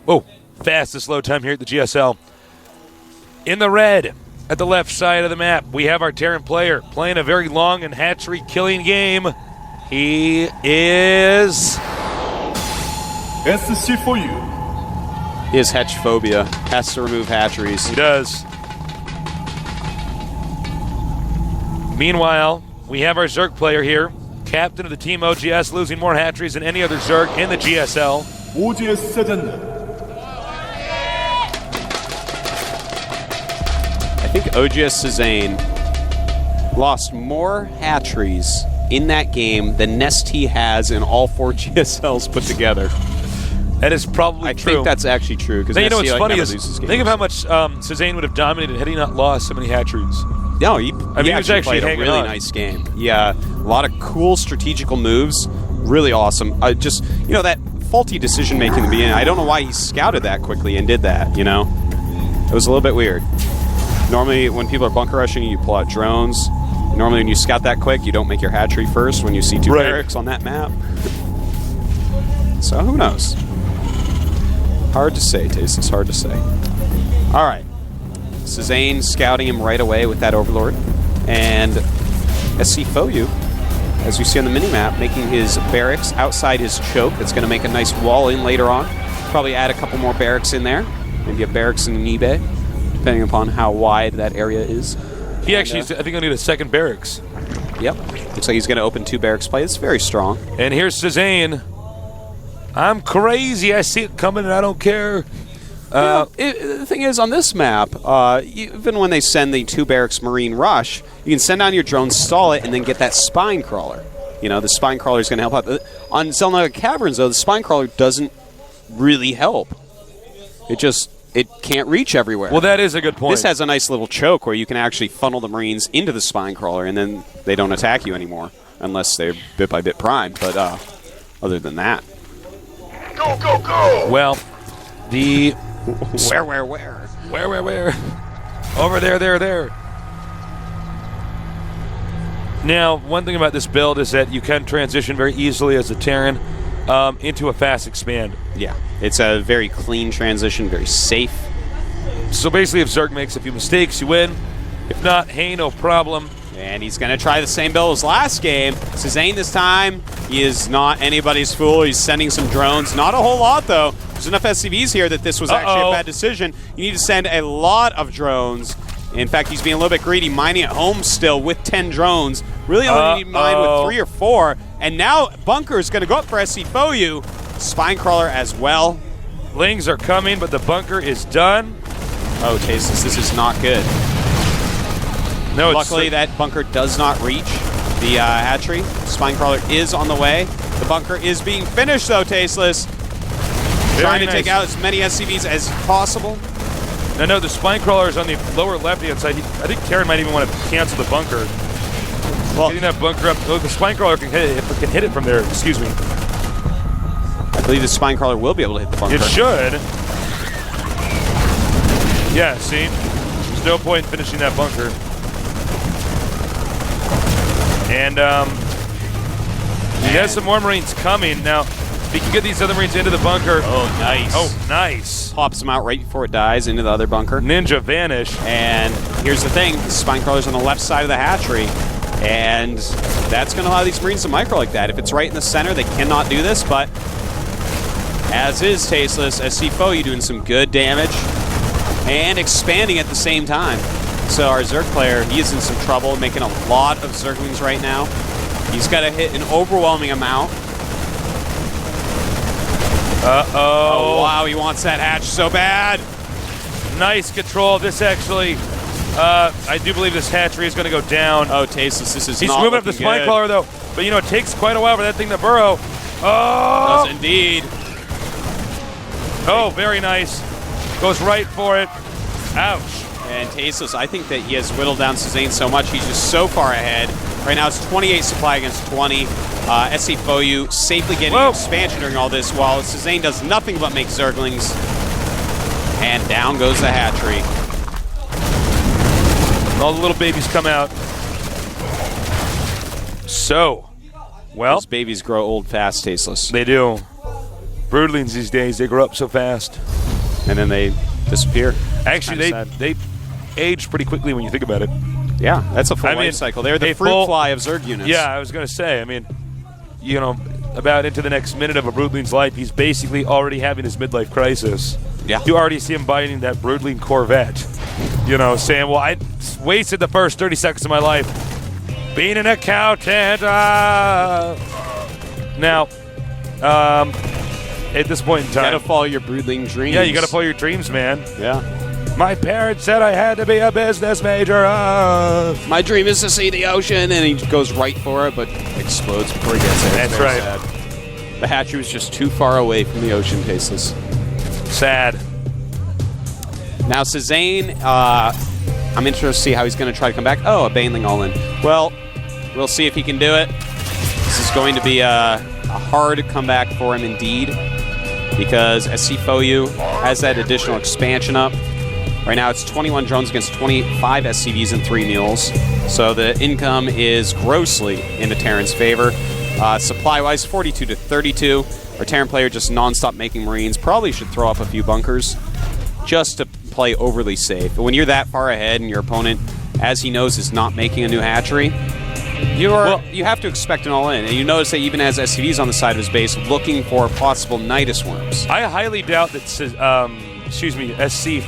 Whoa, fastest load time here at the GSL. In the red, at the left side of the map, we have our Terran player playing a very long and hatchery-killing game. He is... SC for you. He has hatch phobia. Has to remove hatcheries. He does. Meanwhile, we have our Zerg player here, captain of the team OGS, losing more hatcheries than any other Zerg in the GSL. OGS Cezanne. I think OGS Cezanne lost more hatcheries in that game than Nestea has in all 4 GSLs put together. That is probably true. I think that's actually true. Now, you know what's funny is, think of how much Cezanne would have dominated had he not lost so many hatcheries. No, he was actually played a really nice game. Yeah, a lot of cool strategical moves. Really awesome. Just, you know, that faulty decision-making in the beginning, I don't know why he scouted that quickly and did that, you know? It was a little bit weird. Normally, when people are bunker rushing, you pull out drones. Normally, when you scout that quick, you don't make your hatchery first when you see 2 barracks on that map. So, who knows? Hard to say, Tasteless. Hard to say. All right. Cezanne scouting him right away with that Overlord. And SC Foyu, as you see on the minimap, making his barracks outside his choke. That's going to make a nice wall in later on. Probably add a couple more barracks in there. Maybe a barracks in an eBay, depending upon how wide that area is. He actually, I think, he'll need a second barracks. Yep. Looks like he's going to open 2 barracks play. It's very strong. And here's Cezanne. I'm crazy. I see it coming and I don't care. The thing is, on this map, even when they send the 2 barracks Marine rush, you can send down your drone, stall it, and then get that spine crawler. You know, the spine crawler is going to help out. On Zelnaga Caverns, though, the spine crawler doesn't really help. It can't reach everywhere. Well, that is a good point. This has a nice little choke where you can actually funnel the Marines into the spine crawler, and then they don't attack you anymore, unless they're bit-by-bit primed. But other than that. Go, go, go! Well, the... Where? Over there. Now, one thing about this build is that you can transition very easily as a Terran into a fast expand. Yeah, it's a very clean transition, very safe. So basically, if Zerg makes a few mistakes, you win. If not, hey, no problem. And he's going to try the same build as last game. Cezanne this time, he is not anybody's fool. He's sending some drones. Not a whole lot, though. There's enough SCVs here that this was actually a bad decision. You need to send a lot of drones. In fact, he's being a little bit greedy, mining at home still with 10 drones. Really only need to mine with 3 or 4. And now Bunker is going to go up for SC Foyu. Spine Crawler as well. Lings are coming, but the bunker is done. Oh, Tasteless, this is not good. No, luckily, that bunker does not reach the hatchery. Spine Crawler is on the way. The bunker is being finished, though, Tasteless. Trying to take out as many SCVs as possible. No, the Spine Crawler is on the lower left-hand side. I think Terran might even want to cancel the bunker. Well, getting that bunker up. Oh, the Spine Crawler can hit it from there. Excuse me. I believe the Spine Crawler will be able to hit the bunker. It should. Yeah, see? There's no point in finishing that bunker. And he has some more Marines coming. Now, if he can get these other Marines into the bunker. Oh, nice. Oh, nice. Pops them out right before it dies into the other bunker. Ninja vanish. And here's the thing. The Spine Crawler's on the left side of the hatchery. And that's going to allow these Marines to micro like that. If it's right in the center, they cannot do this. But as is Tasteless, SC Foyu doing some good damage and expanding at the same time. So our Zerg player, he is in some trouble, making a lot of Zerglings right now. He's got to hit an overwhelming amount. Oh, wow, he wants that hatch so bad. Nice control. This actually, I do believe this hatchery is going to go down. Oh, Tasteless, this is He's not moving up the Spine Crawler, though. But, you know, it takes quite a while for that thing to burrow. Oh! Does indeed. Oh, very nice. Goes right for it. Ouch. And Tasteless, I think that he has whittled down Cezanne so much, he's just so far ahead. Right now it's 28 supply against 20. SC Foyu safely getting expansion during all this, while Cezanne does nothing but make Zerglings. And down goes the hatchery. All the little babies come out. So, well. Those babies grow old fast, Tasteless. They do. Broodlings these days, they grow up so fast. And then they disappear. Actually, they age pretty quickly when you think about it. Yeah, that's a full life cycle. They're the fruit fly of Zerg units. Yeah, I was going to say, I mean, you know, about into the next minute of a Broodling's life, he's basically already having his midlife crisis. Yeah. You already see him buying that Broodling Corvette. You know, saying, well, I wasted the first 30 seconds of my life being an accountant. Now, at this point in time, You gotta follow your Broodling dreams. yeah, you got to follow your dreams, man. Yeah. My parents said I had to be a business major. My dream is to see the ocean, and he goes right for it, but explodes before he gets there. It's That's very right. sad. The hatchery was just too far away from the ocean, Tasteless. Sad. Now, Cezanne, I'm interested to see how he's going to try to come back. Oh, a Baneling all-in. Well, we'll see if he can do it. This is going to be a hard comeback for him indeed, because SC Foyu has that additional expansion up. Right now, it's 21 drones against 25 SCVs and 3 mules. So the income is grossly in the Terran's favor. Supply-wise, 42 to 32. Our Terran player just non-stop making Marines. Probably should throw up a few bunkers just to play overly safe. But when you're that far ahead and your opponent, as he knows, is not making a new hatchery, you have to expect an all-in. And you notice that he even has SCVs on the side of his base looking for possible Nidus worms. I highly doubt that, SC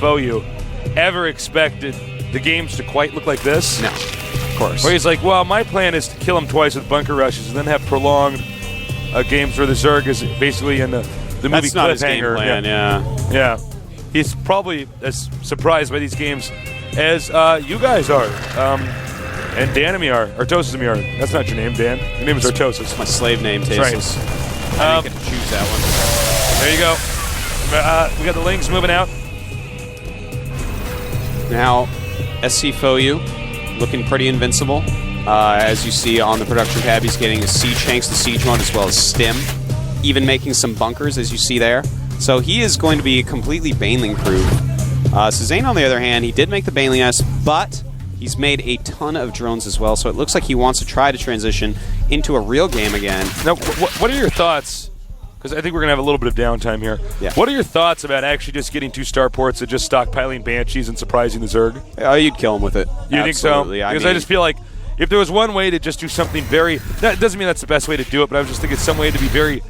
Foyu ever expected the games to quite look like this. No, of course. Where he's like, well, my plan is to kill him twice with bunker rushes and then have prolonged games where the Zerg is basically in the movie That's not his game cliffhanger. plan, Yeah. He's probably as surprised by these games as you guys are. And Danemy are. Artosis are. That's not your name, Dan. Your name is Artosis. My slave name, That's Tasteless. I didn't get to choose that one. There you go. We got the links moving out. Now, SC Foyu looking pretty invincible. As you see on the production tab, he's getting his siege tanks, the siege mode, as well as stim. Even making some bunkers, as you see there. So he is going to be completely Baneling-proof. Cezanne, on the other hand, he did make the Baneling S, but he's made a ton of drones as well, so it looks like he wants to try to transition into a real game again. Now, what are your thoughts? Because I think we're going to have a little bit of downtime here. Yeah. What are your thoughts about actually just getting 2 starports and just stockpiling Banshees and surprising the Zerg? You'd kill him with it. You think so? Absolutely. Because I just feel like if there was one way to just do something very... That doesn't mean that's the best way to do it, but I was just thinking some way to be very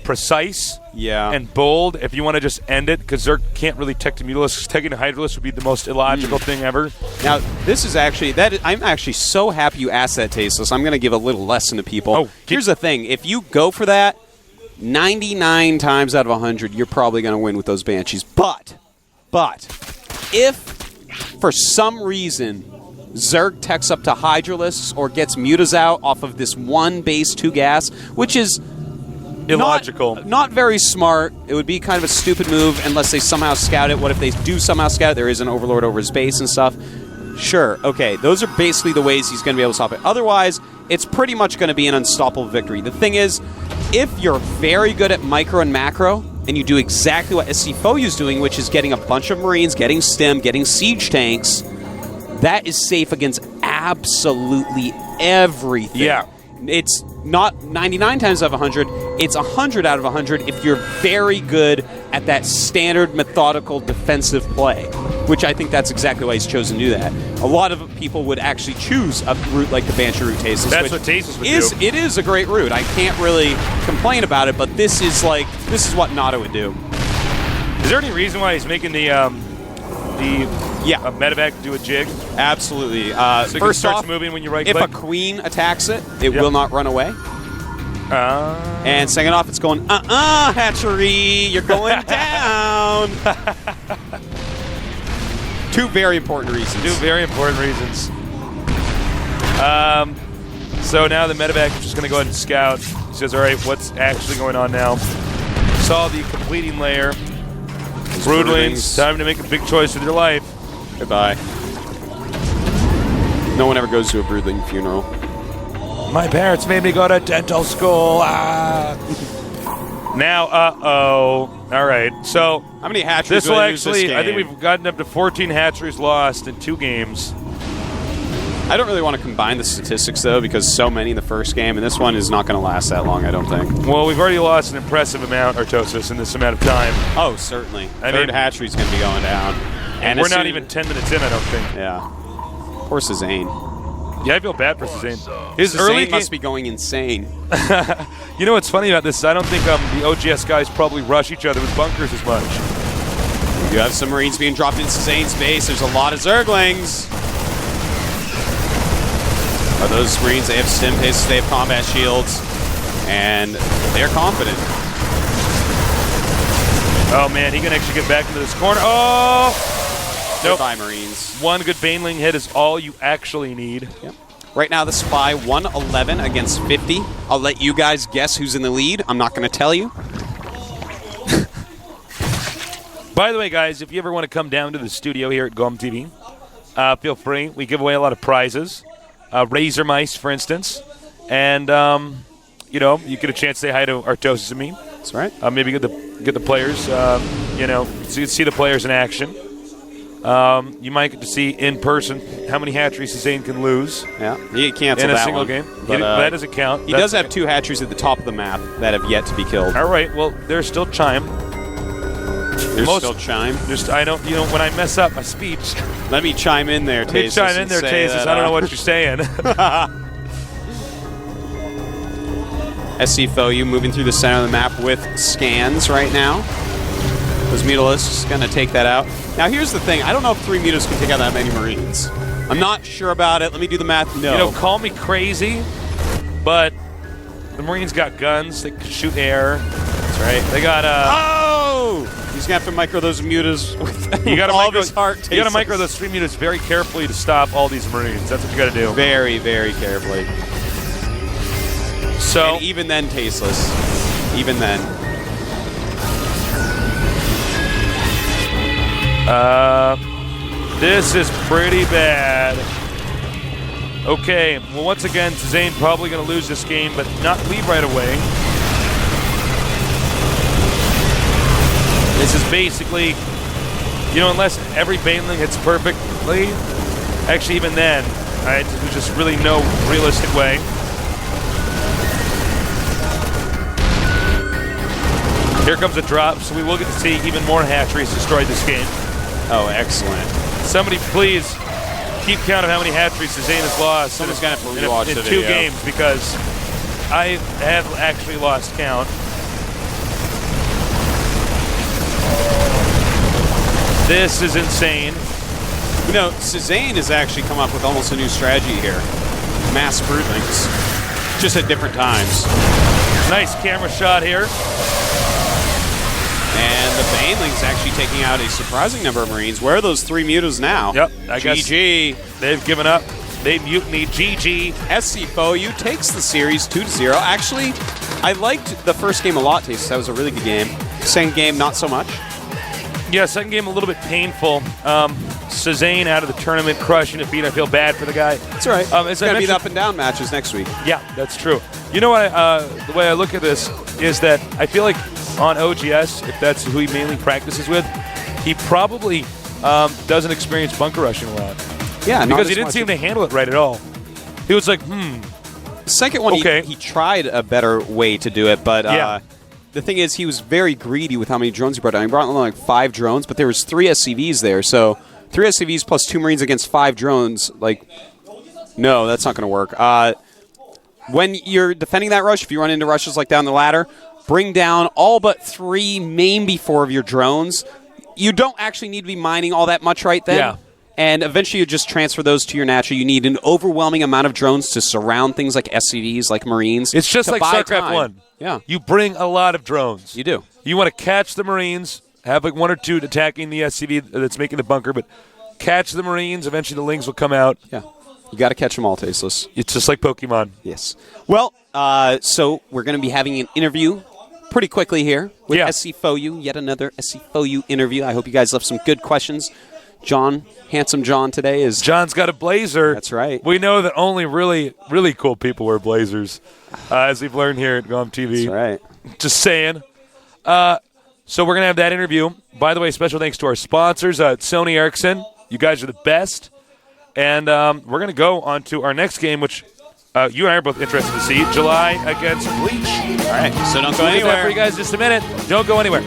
precise and bold if you want to just end it, because Zerg can't really tech to Mutalisk. Teching to Hydralisk would be the most illogical thing ever. Now, this is actually... I'm actually so happy you asked that, Tasteless. I'm going to give a little lesson to people. Here's the thing. If you go for that, 99 times out of 100, you're probably going to win with those Banshees. But, if for some reason Zerg techs up to Hydralisks or gets Mutas out off of this one base 2 gas, which is illogical. Not very smart. It would be kind of a stupid move unless they somehow scout it. What if they do somehow scout it? There is an Overlord over his base and stuff. Sure, okay, those are basically the ways he's going to be able to stop it. Otherwise, it's pretty much going to be an unstoppable victory. The thing is, if you're very good at micro and macro, and you do exactly what SC Foyu's doing, which is getting a bunch of Marines, getting stim, getting siege tanks, that is safe against absolutely everything. Yeah. It's not 99 times out of 100, it's 100 out of 100 if you're very good at that standard methodical defensive play, which I think that's exactly why he's chosen to do that. A lot of people would actually choose a route like the Banshee route Tasteless. That's what Tasteless would do. It is a great route. I can't really complain about it, but this is what Nada would do. Is there any reason why he's making the medevac do a jig? Absolutely. So first starts off, moving when you right if click? a queen attacks it, it will not run away. And second off, it's going, hatchery, you're going down. 2 very important reasons. 2 very important reasons. So now the medevac is just going to go ahead and scout. He says, all right, what's actually going on now? Saw the completing layer. Broodlings, time to make a big choice with your life. Goodbye. No one ever goes to a Broodling funeral. My parents made me go to dental school. Now, all right. So how many hatcheries this will do I lose this actually, game? I think we've gotten up to 14 hatcheries lost in 2 games. I don't really want to combine the statistics, though, because so many in the first game, and this one is not going to last that long, I don't think. Well, we've already lost an impressive amount, Artosis, in this amount of time. Oh, certainly. Third hatchery's going to be going down. And we're not even 10 minutes in, I don't think. Yeah. Poor Cezanne. Yeah, I feel bad for Cezanne. His early must be going insane. You know what's funny about this is I don't think the OGS guys probably rush each other with bunkers as much. You have some Marines being dropped in Cezanne's base. There's a lot of Zerglings. Are those Marines? They have stim paces, they have combat shields, and they're confident. Oh man, he can actually get back into this corner. Oh! Nope. Goodbye, Marines. One good Baneling hit is all you actually need. Yep. Right now, the Spy 111 against 50. I'll let you guys guess who's in the lead. I'm not going to tell you. By the way, guys, if you ever want to come down to the studio here at GOM TV, feel free. We give away a lot of prizes. Razor mice, for instance. And, you know, you get a chance to say hi to Artosis and me. That's right. Maybe get the players, you know, so you can see the players in action. You might get to see in person how many hatcheries Cezanne can lose. Yeah, he canceled in a that single one. game. But, that doesn't count. He does have 2 hatcheries at the top of the map that have yet to be killed. All right, well, there's still Chime. There's still Chime. I don't, you know, when I mess up my speech. Let me chime in there, Tasis. Chime in there, Tasis. I don't know what you're saying. SC Foyu moving through the center of the map with scans right now. Those Mutalisks going to take that out. Now, here's the thing. I don't know if 3 Mutas can take out that many Marines. I'm not sure about it. Let me do the math. No. You know, call me crazy, but the Marines got guns. They can shoot air. That's right. They got Oh! He's going to have to micro those Mutas with all of his heart. You got to micro those 3 Mutas very carefully to stop all these Marines. That's what you got to do. Very, very carefully. So and even then, tasteless. Even then. This is pretty bad. Okay, well, once again, Cezanne probably going to lose this game, but not leave right away. This is basically, you know, unless every Baneling hits perfectly, actually even then, there's just really no realistic way. Here comes a drop, so we will get to see even more hatcheries destroyed this game. Oh, excellent. Somebody please keep count of how many hatcheries Cezanne has lost. Someone's going to have to rewatch in the 2 video. games because I have actually lost count. This is insane. You know, Cezanne has actually come up with almost a new strategy here. Mass Broodlings. Just at different times. Nice camera shot here. And the Baneling's actually taking out a surprising number of Marines. Where are those 3 Mutas now? Yep, I guess GG. They've given up. They mutinied. GG. SC Foyu takes the series 2-0. Actually, I liked the first game a lot, Taste. That was a really good game. Second game, not so much. Yeah, second game a little bit painful. Cezanne out of the tournament, crushing defeat. I feel bad for the guy. That's all right. It's going to be the up and down matches next week. Yeah, that's true. You know what? The way I look at this is that I feel like on OGS, if that's who he mainly practices with, he probably doesn't experience bunker rushing a lot. Yeah, because he didn't seem to handle it right at all. He was like, The second one, okay. he tried a better way to do it, but yeah. The thing is, he was very greedy with how many drones he brought down. He brought only like 5 drones, but there was 3 SCVs there. So 3 SCVs plus 2 Marines against 5 drones. Like, no, that's not going to work. When you're defending that rush, if you run into rushes like down the ladder, bring down all but 3, maybe 4 of your drones. You don't actually need to be mining all that much right then. Yeah. And eventually you just transfer those to your natural. You need an overwhelming amount of drones to surround things like SCVs, like Marines. It's just like StarCraft 1. Yeah. You bring a lot of drones. You do. You want to catch the Marines, have like 1 or 2 attacking the SCV that's making the bunker, but catch the Marines, eventually the Lings will come out. Yeah. You got to catch them all, Tasteless. It's just like Pokemon. Yes. Well, so we're going to be having an interview pretty quickly here with SC Foyu, yet another SC Foyu interview. I hope you guys left some good questions. John, handsome John today is... John's got a blazer. That's right. We know that only really, really cool people wear blazers, as we've learned here at GOM TV. That's right. Just saying. So we're going to have that interview. By the way, special thanks to our sponsors, Sony Ericsson. You guys are the best. And we're going to go on to our next game, which you and I are both interested to see. July against Bleach. All right, so don't go We'll get that anywhere. for you guys in just a minute. Don't go anywhere.